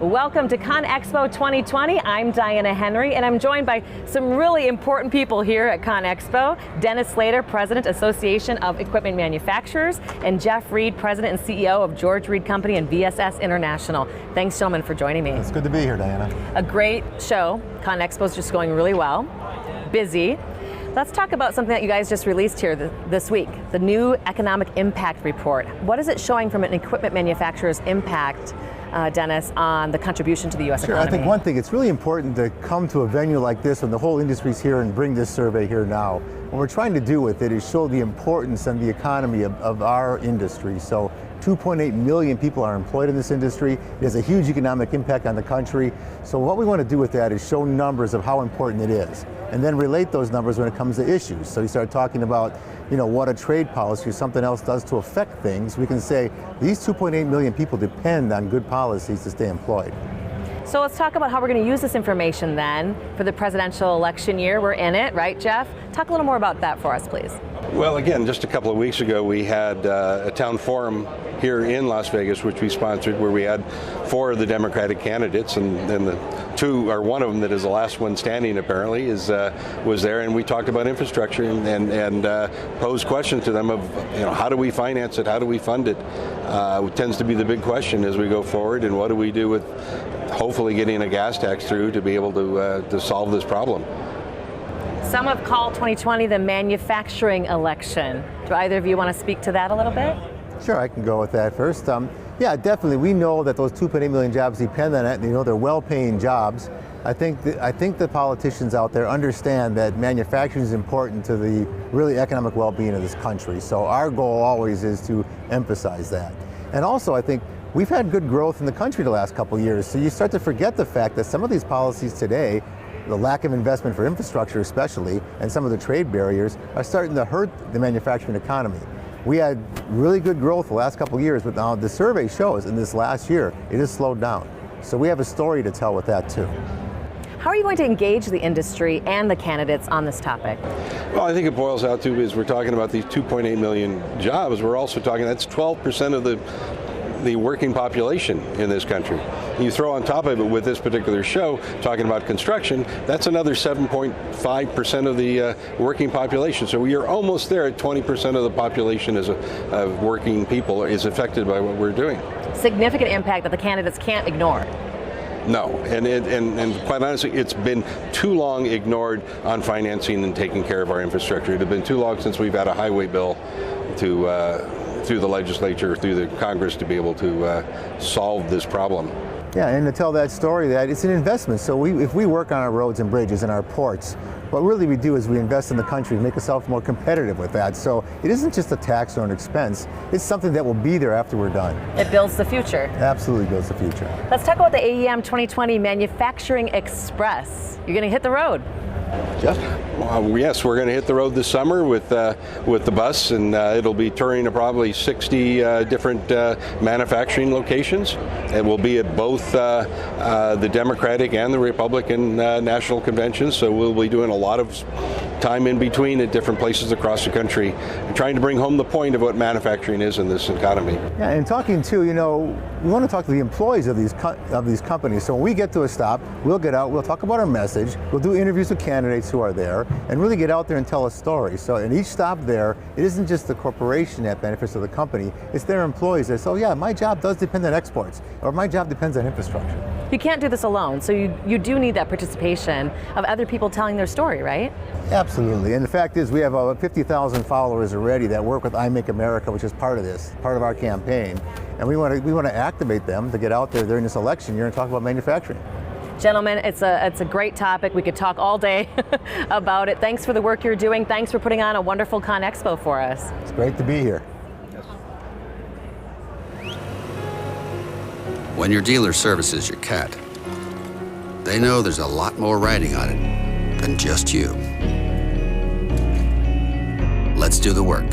Welcome to ConExpo 2020. I'm Diana Henry, and I'm joined by some really important people here at ConExpo. Dennis Slater, President, Association of Equipment Manufacturers, and Jeff Reed, President and CEO of George Reed Company and VSS International. Thanks, gentlemen, for joining me. It's good to be here, Diana. A great show. ConExpo is just going really well. Busy. Let's talk about something that you guys just released here this week, the new Economic Impact Report. What is it showing from an equipment manufacturer's impact, Dennis, on the contribution to the U.S. economy? I think one thing, it's really important to come to a venue like this when the whole industry's here and bring this survey here now. What we're trying to do with it is show the importance and the economy of our industry. So 2.8 million people are employed in this industry. It has a huge economic impact on the country. So what we want to do with that is show numbers of how important it is, and then relate those numbers when it comes to issues. So you start talking about, what a trade policy or something else does to affect things. We can say these 2.8 million people depend on good policies to stay employed. So let's talk about how we're going to use this information then for the presidential election year. We're in it, right, Jeff? Talk a little more about that for us, please. Well, again, just a couple of weeks ago, we had a town forum here in Las Vegas, which we sponsored, where we had 4 of the Democratic candidates, and the one of them that is the last one standing apparently was there, and we talked about infrastructure and posed questions to them of how do we finance it, how do we fund it? It tends to be the big question as we go forward, and what do we do with hopefully getting a gas tax through to be able to solve this problem. Some have called 2020 the manufacturing election. Do either of you want to speak to that a little bit? Sure, I can go with that first. Yeah, definitely. We know that those 2.8 million jobs depend on it. They're well-paying jobs. I think the politicians out there understand that manufacturing is important to the really economic well-being of this country. So our goal always is to emphasize that. And also, I think we've had good growth in the country the last couple of years. So you start to forget the fact that some of these policies today, the lack of investment for infrastructure especially, and some of the trade barriers are starting to hurt the manufacturing economy. We had really good growth the last couple of years, but now the survey shows in this last year, it has slowed down. So we have a story to tell with that too. How are you going to engage the industry and the candidates on this topic? Well, I think it boils out to, is we're talking about these 2.8 million jobs, we're also talking, that's 12% of the working population in this country. You throw on top of it with this particular show, talking about construction, that's another 7.5% of the working population. So we are almost there at 20% of the population of working people is affected by what we're doing. Significant impact that the candidates can't ignore. No, and quite honestly, it's been too long ignored on financing and taking care of our infrastructure. It had been too long since we've had a highway bill through the legislature, through the Congress, to be able to solve this problem. Yeah, and to tell that story, that it's an investment. So if we work on our roads and bridges and our ports, what really we do is we invest in the country to make ourselves more competitive with that. So it isn't just a tax or an expense, it's something that will be there after we're done. It builds the future. Absolutely builds the future. Let's talk about the AEM 2020 Manufacturing Express. You're going to hit the road. Jeff? Yes, we're going to hit the road this summer with the bus, and it'll be touring to probably 60 different manufacturing locations. It will be at both the Democratic and the Republican national conventions, so we'll be doing a lot of time in between at different places across the country, and trying to bring home the point of what manufacturing is in this economy. Yeah, and talking too, we want to talk to the employees of these companies. So when we get to a stop, we'll get out, we'll talk about our message, we'll do interviews with candidates who are there, and really get out there and tell a story. So in each stop there, it isn't just the corporation that benefits of the company, it's their employees that say, oh yeah, my job does depend on exports, or my job depends on infrastructure. You can't do this alone, so you do need that participation of other people telling their story, right? Absolutely, and the fact is we have 50,000 followers already that work with I Make America, which is part of this, part of our campaign, and we want to activate them to get out there during this election year and talk about manufacturing. Gentlemen, it's a great topic. We could talk all day about it. Thanks for the work you're doing. Thanks for putting on a wonderful ConExpo for us. It's great to be here. When your dealer services your cat, they know there's a lot more riding on it than just you. Let's do the work.